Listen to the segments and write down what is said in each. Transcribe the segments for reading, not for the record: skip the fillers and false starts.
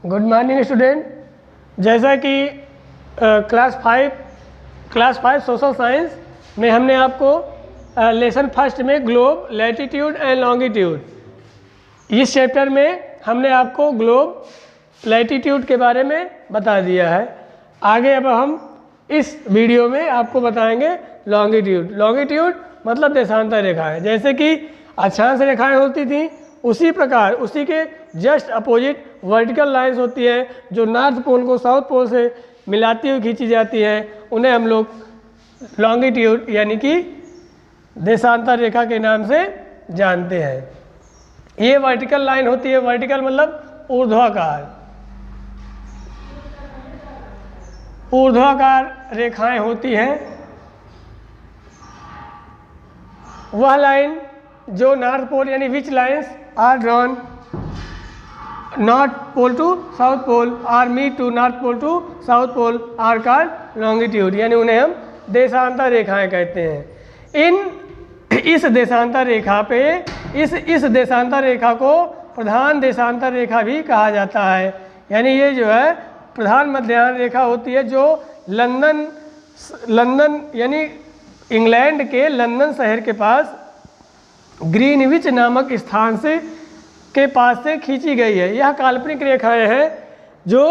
Good morning student. जैसा कि class 5 social science में हमने आपको लेसन फर्स्ट में ग्लोब, लैटिट्यूड एंड लॉन्गिट्यूड, इस चैप्टर में हमने आपको ग्लोब, लैटिट्यूड के बारे में बता दिया है। आगे अब हम इस वीडियो में आपको बताएंगे लॉन्गिट्यूड। लॉन्गिट्यूड मतलब देशांतर रेखाएं। जैसे कि अक्षांश रेखाएं होती थी, उसी प्रकार उसी के जस्ट अपोजिट वर्टिकल लाइंस होती हैं जो नॉर्थ पोल को साउथ पोल से मिलाती हुई खींची जाती हैं। उन्हें हम लोग लॉन्गिट्यूड यानी कि देशांतर रेखा के नाम से जानते हैं। ये वर्टिकल लाइन होती है, वर्टिकल मतलब ऊर्ध्वाकार, ऊर्ध्वाकार रेखाएं होती हैं। वह लाइन जो नॉर्थ पोल यानी which lines are drawn north pole to south pole are meet to north pole to south pole are called longitude, यानी उन्हें हम देशांतर रेखाएं कहते हैं। इस देशांतर रेखा पे इस देशांतर रेखा को प्रधान देशांतर रेखा भी कहा जाता है। यानी ये जो है प्रधान मध्याह्न रेखा होती है जो लंदन यानी इंग्लैंड के लंदन शहर के पास ग्रीनविच नामक स्थान से के पास से खींची गई है। यह काल्पनिक रेखाएं हैं जो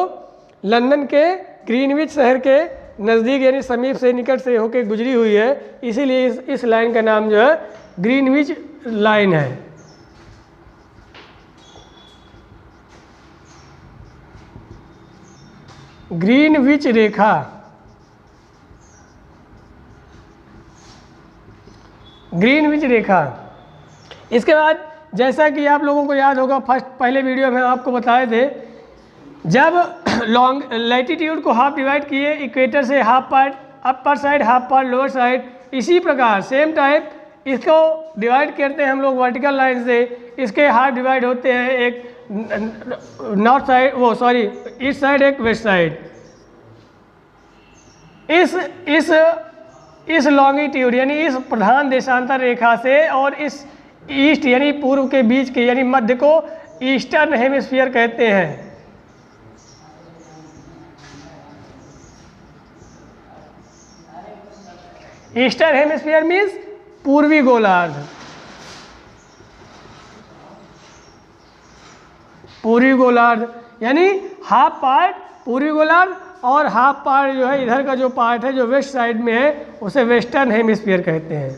लंदन के ग्रीनविच शहर के नज़दीक यानी समीप से, निकट से होकर गुजरी हुई है। इसीलिए इस लाइन का नाम जो है ग्रीनविच लाइन है। ग्रीनविच रेखा, ग्रीनविच रेखा। इसके बाद जैसा कि आप लोगों को याद होगा, पहले वीडियो में आपको बताए थे, जब लैटिट्यूड को हाफ डिवाइड किए, इक्वेटर से half part upper side, half part lower side, इसी प्रकार सेम टाइप इसको डिवाइड करते हैं हम लोग वर्टिकल लाइन से। इसके हाफ डिवाइड होते हैं, एक नॉर्थ साइड ईस्ट साइड, एक वेस्ट साइड। इस लॉन्गिट्यूड यानी इस प्रधान देशांतर रेखा से और इस ईस्ट यानी पूर्व के बीच के यानी मध्य को ईस्टर्न हेमिस्फीयर कहते हैं। ईस्टर्न हेमिस्फीयर मीन्स पूर्वी गोलार्ध, पूर्वी गोलार्ध यानी हाफ पार्ट पूर्वी गोलार्ध और हाफ पार्ट जो है इधर का जो पार्ट है जो वेस्ट साइड में है उसे वेस्टर्न हेमिस्फीयर कहते हैं।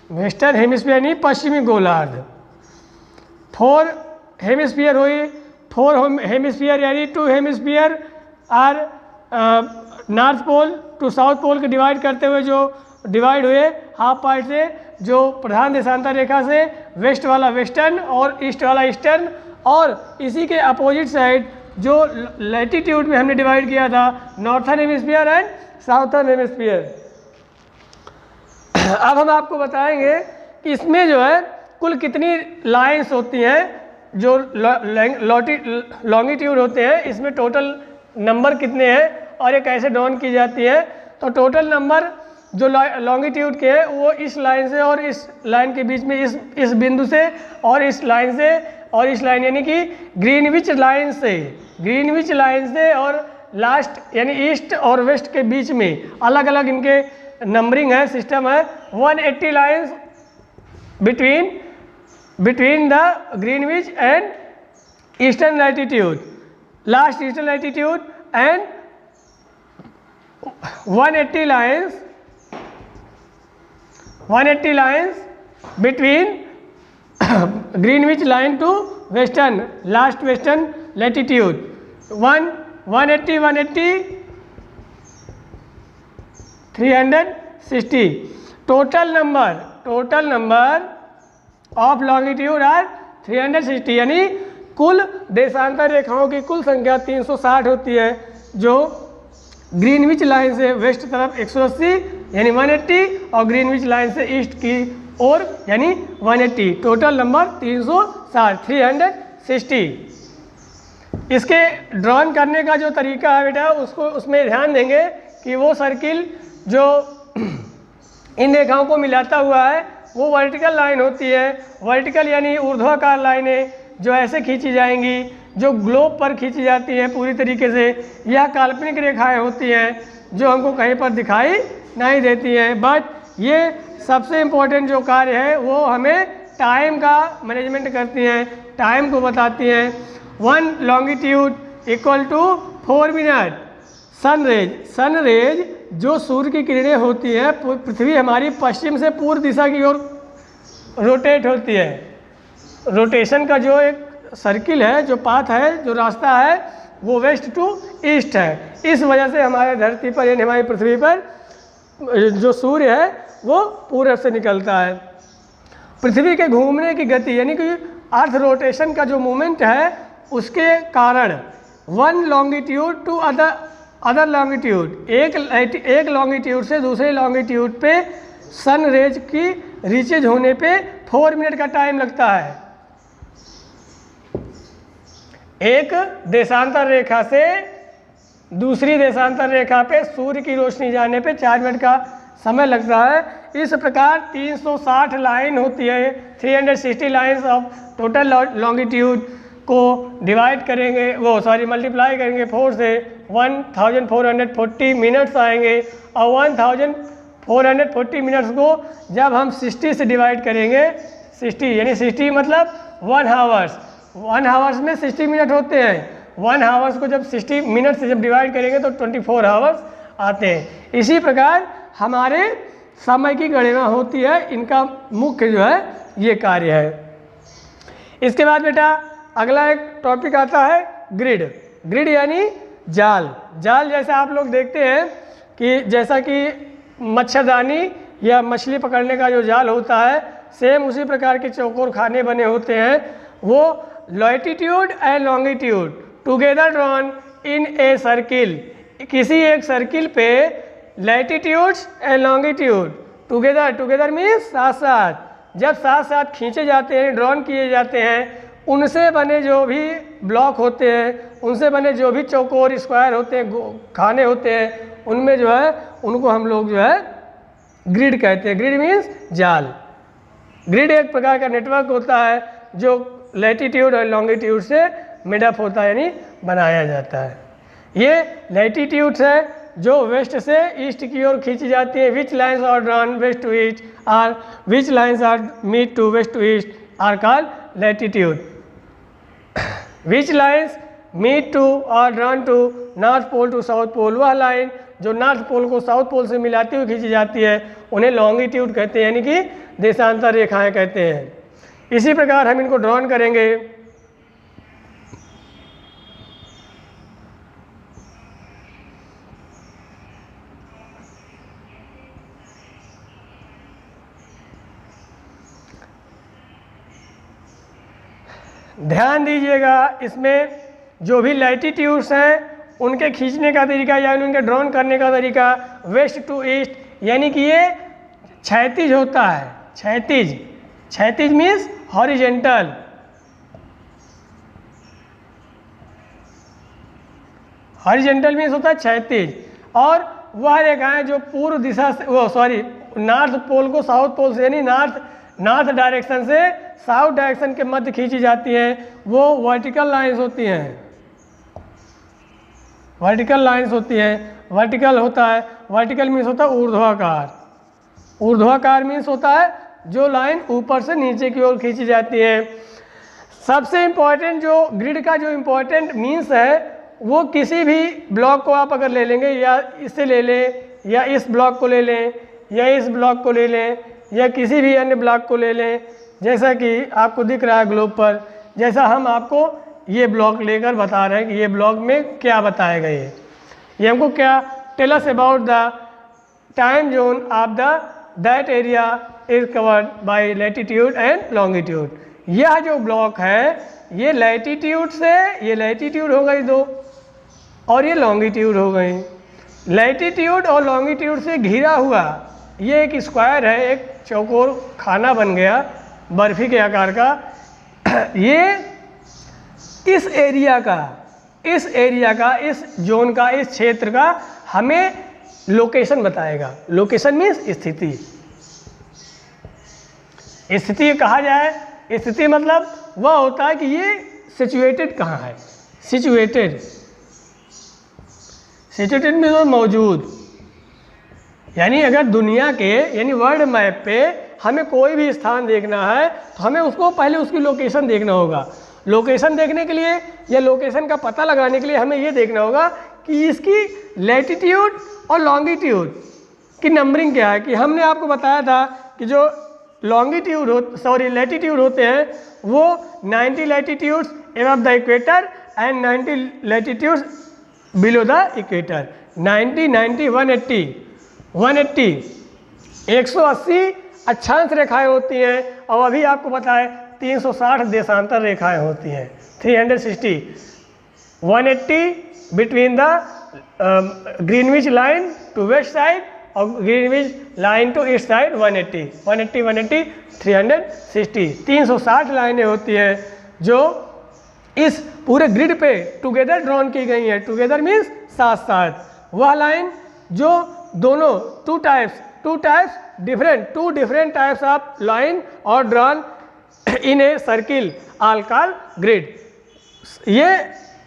वेस्टर्न हेमिस्फीयर यानी पश्चिमी गोलार्ध। फोर हेमिस्फीयर हुई, फोर हेमिस्फीयर यानी two hemisphere are north pole to south pole के डिवाइड करते हुए जो डिवाइड हुए हाफ पार्ट से, जो प्रधान देशांतर रेखा से वेस्ट वाला वेस्टर्न और ईस्ट वाला ईस्टर्न, और इसी के अपोजिट साइड जो लैटिट्यूड में हमने डिवाइड किया था northern hemisphere and southern hemisphere. अब हम आपको बताएंगे कि इसमें जो है कुल कितनी लाइंस होती हैं जो लॉन्गिट्यूड होते हैं, इसमें टोटल नंबर कितने हैं और ये कैसे ड्रॉन की जाती है। तो टोटल नंबर जो लॉन्गिट्यूड के हैं वो इस लाइन से और इस लाइन के बीच में इस बिंदु से और इस लाइन से और इस लाइन यानी कि ग्रीनविच लाइन से और लास्ट यानी ईस्ट और वेस्ट के बीच में अलग अलग इनके नंबरिंग है, सिस्टम है। 180 lines between the Greenwich and eastern latitude, last eastern latitude, and 180 lines between Greenwich line to western, last western latitude. 180 360 total number of longitude are 360 यानी कुल देशांतर रेखाओं की कुल संख्या 360 होती है, जो ग्रीनविच लाइन से वेस्ट तरफ 180 यानी 180 और ग्रीनविच लाइन से ईस्ट की ओर यानी 180। Total number 360। इसके ड्रॉन करने का जो तरीका है बेटा उसमें ध्यान देंगे कि वो सर्किल जो इन रेखाओं को मिलाता हुआ है वो वर्टिकल लाइन होती है। वर्टिकल यानी ऊर्ध्वाकार लाइनें जो ऐसे खींची जाएंगी, जो ग्लोब पर खींची जाती हैं पूरी तरीके से। यह काल्पनिक रेखाएं होती हैं जो हमको कहीं पर दिखाई नहीं देती हैं, बट ये सबसे इम्पोर्टेंट जो कार्य है वो हमें टाइम का मैनेजमेंट करती हैं, टाइम को बताती हैं। 1 longitude equal to 4 minute. Sun rays जो सूर्य की किरणें होती हैं, पृथ्वी हमारी पश्चिम से पूर्व दिशा की ओर रोटेट होती है। रोटेशन का जो एक सर्किल है, जो पाथ है, जो रास्ता है, वो वेस्ट टू ईस्ट है। इस वजह से हमारे धरती पर यानी हमारी पृथ्वी पर जो सूर्य है वो पूरब से निकलता है। पृथ्वी के घूमने की गति यानी कि अर्थ रोटेशन का जो मूवमेंट है, उसके कारण 1 लॉन्गिट्यूड टू अदर लॉन्गिट्यूड, एक लॉन्गिट्यूड से दूसरे लॉन्गिट्यूड पे सन रेज की रीचेज होने पे 4 मिनट का टाइम लगता है। एक देशांतर रेखा से दूसरी देशांतर रेखा पे सूर्य की रोशनी जाने पे 4 मिनट का समय लगता है। इस प्रकार 360 लाइन होती है, 360 लाइन्स ऑफ टोटल लॉन्गिट्यूड को डिवाइड करेंगे, मल्टीप्लाई करेंगे 4 से 1440 मिनट्स आएंगे। और 1440 मिनट्स को जब हम 60 से डिवाइड करेंगे, 60 यानी 60 मतलब 1 आवर्स, 1 आवर्स में 60 मिनट होते हैं। 1 आवर्स को जब 60 मिनट से जब डिवाइड करेंगे तो 24 आवर्स आते हैं। इसी प्रकार हमारे समय की गणना होती है। इनका मुख्य जो है ये कार्य है। इसके बाद बेटा अगला एक टॉपिक आता है ग्रिड। ग्रिड यानी जाल। जाल जैसे आप लोग देखते हैं कि जैसा कि मच्छरदानी या मछली पकड़ने का जो जाल होता है, सेम उसी प्रकार के चौकोर खाने बने होते हैं। वो latitude and longitude together drawn in a circle, किसी एक सर्किल पे latitudes and longitude together means साथ साथ, जब साथ साथ खींचे जाते हैं, ड्रॉन किए जाते हैं, उनसे बने जो भी ब्लॉक होते हैं, उनसे बने जो भी चौकोर स्क्वायर होते हैं, खाने होते हैं, उनमें जो है उनको हम लोग जो है ग्रिड कहते हैं। ग्रिड मीन्स जाल। ग्रिड एक प्रकार का नेटवर्क होता है जो लैटिट्यूड और लॉन्गिट्यूड से मेडअप होता है यानी बनाया जाता है। ये लैटिट्यूड्स है जो वेस्ट से ईस्ट की ओर खींची जाती है। Which lines are drawn west to east are which lines are meet to west to east are called latitude. Which lines meet to और drawn to north pole to south pole, वह line जो north पोल को south pole से मिलाती हुई खींची जाती है उन्हें लॉन्गिट्यूड कहते हैं, यानी कि देशांतर रेखाएं कहते हैं। इसी प्रकार हम इनको ड्रॉन करेंगे। ध्यान दीजिएगा, इसमें जो भी लैटिट्यूड्स हैं उनके खींचने का तरीका यानी उनके ड्रॉन करने का तरीका वेस्ट टू ईस्ट, यानी कि ये क्षैतिज होता है। क्षैतिज मीन्स हॉरिजेंटल। हॉरिजेंटल मीन्स होता है क्षैतिज। और वह रेखाएं जो पूर्व दिशा से नॉर्थ पोल को साउथ पोल से यानी नॉर्थ डायरेक्शन से साउथ डायरेक्शन के मध्य खींची जाती हैं, वो वर्टिकल लाइंस होती हैं। वर्टिकल लाइंस होती हैं। वर्टिकल होता है, वर्टिकल मीन्स होता है ऊर्ध्वाकार। ऊर्ध्वाकार मीन्स होता है जो लाइन ऊपर से नीचे की ओर खींची जाती है। सबसे इम्पॉर्टेंट जो ग्रिड का जो इम्पॉर्टेंट मीन्स है, वो किसी भी ब्लॉक को आप अगर ले लेंगे, या इससे ले लें, या इस ब्लॉक को ले लें, या इस ब्लॉक को ले लें, या किसी भी अन्य ब्लॉक को ले लें, जैसा कि आपको दिख रहा है ग्लोब पर। जैसा हम आपको ये ब्लॉक लेकर बता रहे हैं कि ये ब्लॉक में क्या बताया गया है, ये हमको क्या tell us about the time zone of that area is covered by latitude and longitude. यह जो ब्लॉक है ये लैटिट्यूड से, ये लैटिट्यूड हो गई 2 और ये लॉन्गिट्यूड हो गई। लैटिट्यूड और लॉन्गिट्यूड से घिरा हुआ ये एक स्क्वायर है, एक चौकोर खाना बन गया बर्फी के आकार का। ये इस एरिया का, इस जोन का, इस क्षेत्र का हमें लोकेशन बताएगा। लोकेशन मीन्स स्थिति। स्थिति कहा जाए, स्थिति मतलब वह होता है कि ये सिचुएटेड कहाँ है, सिचुएटेड, सिचुएटेड में तो मौजूद, यानी अगर दुनिया के यानी वर्ल्ड मैप पे हमें कोई भी स्थान देखना है तो हमें उसको पहले उसकी लोकेशन देखना होगा। लोकेशन देखने के लिए या लोकेशन का पता लगाने के लिए हमें ये देखना होगा कि इसकी लैटिट्यूड और लॉन्गिट्यूड की नंबरिंग क्या है। कि हमने आपको बताया था कि जो लैटिट्यूड होते हैं वो 90 latitudes above the equator and 90 latitudes below the equator. 90, 90, 180, 180 अक्षांश रेखाएं होती हैं और अभी आपको पता है 360 देशांतर रेखाएं होती हैं, 360, 180 between the Greenwich line to west side और Greenwich line to east side 180, 360, 360 लाइनें होती हैं जो इस पूरे ग्रिड पे टुगेदर ड्रॉन की गई हैं। टुगेदर मीन्स साथ साथ, वह लाइन जो दोनों two different types of line और drawn in a circle are called grid. ये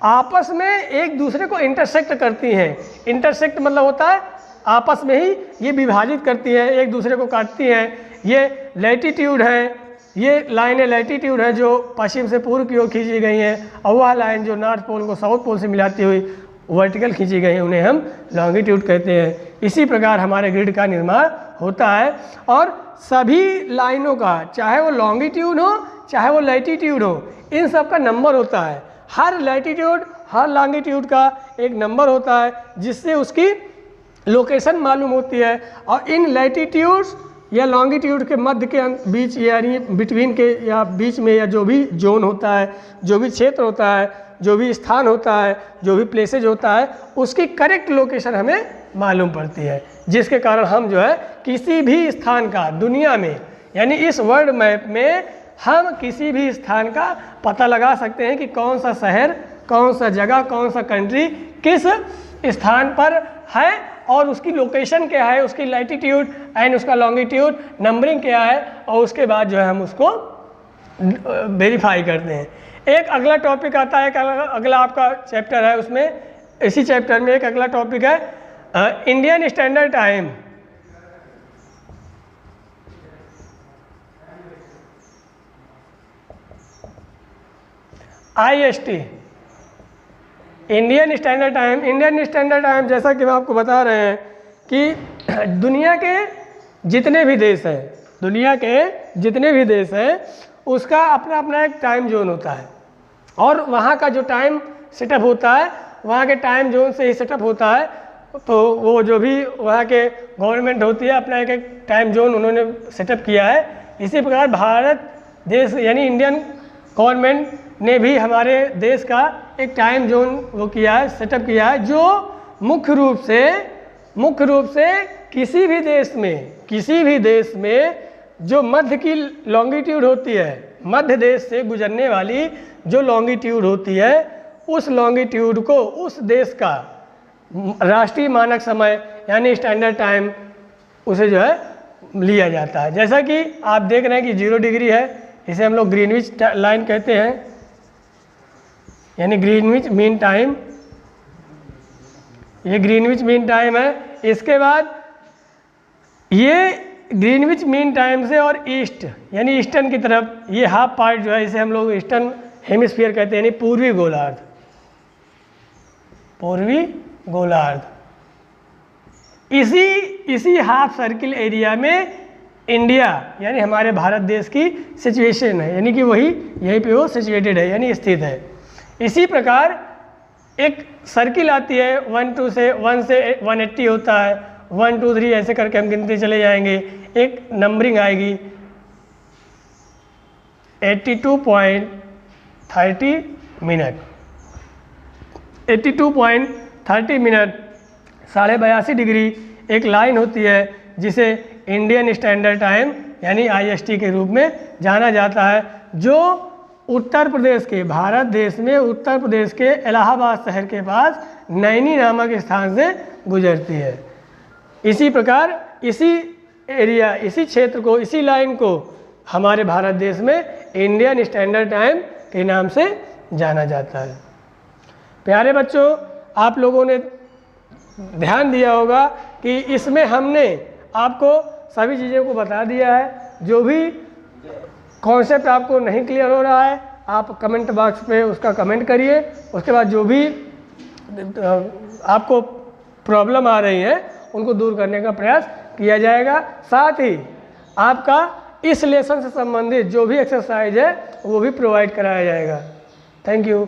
आपस में एक दूसरे को इंटरसेक्ट करती हैं। इंटरसेक्ट मतलब होता है आपस में ही ये विभाजित करती हैं, एक दूसरे को काटती हैं। ये लैटिट्यूड है, ये लाइनें लैटिट्यूड है जो पश्चिम से पूर्व की ओर खींची गई हैं, और वह लाइन जो नॉर्थ पोल को साउथ पोल से मिलाती हुई वर्टिकल खींची गई है उन्हें हम लॉन्गिट्यूड कहते हैं। इसी प्रकार हमारे ग्रिड का निर्माण होता है और सभी लाइनों का, चाहे वो लॉन्गिट्यूड हो चाहे वो लैटिट्यूड हो, इन सब का नंबर होता है। हर लैटिट्यूड हर लॉन्गिट्यूड का एक नंबर होता है जिससे उसकी लोकेशन मालूम होती है। और इन लैटिट्यूड्स या लॉन्गिट्यूड के मध्य के बीच यानी बिटवीन के या बीच में या जो भी जोन होता है, जो भी क्षेत्र होता है, जो भी स्थान होता है, जो भी प्लेसेज होता है, उसकी करेक्ट लोकेशन हमें मालूम पड़ती है, जिसके कारण हम जो है किसी भी स्थान का दुनिया में यानी इस वर्ल्ड मैप में हम किसी भी स्थान का पता लगा सकते हैं कि कौन सा शहर, कौन सा जगह, कौन सा कंट्री किस स्थान पर है और उसकी लोकेशन क्या है, उसकी लैटिट्यूड एंड उसका लॉन्गिट्यूड नंबरिंग क्या है, और उसके बाद जो है हम उसको वेरीफाई करते हैं। एक अगला टॉपिक आता है, अगला आपका चैप्टर है, उसमें इसी चैप्टर में एक अगला टॉपिक है Indian standard time. IST, Indian standard time. Indian standard time जैसा कि मैं आपको बता रहे हैं कि दुनिया के जितने भी देश हैं, दुनिया के जितने भी देश हैं उसका अपना अपना एक टाइम जोन होता है और वहाँ का जो टाइम सेटअप होता है वहाँ के टाइम जोन से ही सेटअप होता है। तो वो जो भी वहाँ के गवर्नमेंट होती है अपना एक एक टाइम जोन उन्होंने सेटअप किया है। इसी प्रकार भारत देश यानी इंडियन गवर्नमेंट ने भी हमारे देश का एक टाइम जोन वो किया है, सेटअप किया है, जो मुख्य रूप से किसी भी देश में जो मध्य की लॉन्गिट्यूड होती है, मध्य देश से गुजरने वाली जो लॉन्गिट्यूड होती है, उस लॉन्गिट्यूड को उस देश का राष्ट्रीय मानक समय यानी स्टैंडर्ड टाइम उसे जो है लिया जाता है। जैसा कि आप देख रहे हैं कि 0 डिग्री है, इसे हम लोग ग्रीनविच लाइन कहते हैं यानी ग्रीनविच मीन टाइम, ये ग्रीनविच मीन टाइम है। इसके बाद ये ग्रीनविच मीन टाइम से और ईस्ट यानी ईस्टर्न की तरफ ये हाफ पार्ट जो है इसे हम लोग ईस्टर्न हेमिस्फीयर कहते हैं यानी पूर्वी गोलार्ध, पूर्वी गोलार्ध। इसी हाफ सर्किल एरिया में इंडिया यानी हमारे भारत देश की सिचुएशन है, यानी कि वही यहीं पे वो सिचुएटेड है यानी स्थित है। इसी प्रकार एक सर्किल आती है 1 से 180 होता है, 1 2 3 ऐसे करके हम गिनते चले जाएंगे, एक नंबरिंग आएगी 82.30 मिनट, 82.30 मिनट 82.5 डिग्री एक लाइन होती है जिसे इंडियन स्टैंडर्ड टाइम यानी IST के रूप में जाना जाता है, जो उत्तर प्रदेश के भारत देश में उत्तर प्रदेश के इलाहाबाद शहर के पास नैनी नामक स्थान से गुजरती है। इसी प्रकार इसी एरिया, इसी क्षेत्र को, इसी लाइन को हमारे भारत देश में इंडियन स्टैंडर्ड टाइम के नाम से जाना जाता है। प्यारे बच्चों, आप लोगों ने ध्यान दिया होगा कि इसमें हमने आपको सभी चीज़ों को बता दिया है। जो भी कॉन्सेप्ट आपको नहीं क्लियर हो रहा है आप कमेंट बॉक्स पे उसका कमेंट करिए। उसके बाद जो भी आपको प्रॉब्लम आ रही है उनको दूर करने का प्रयास किया जाएगा। साथ ही आपका इस लेसन से संबंधित जो भी एक्सरसाइज है वो भी प्रोवाइड कराया जाएगा। Thank you.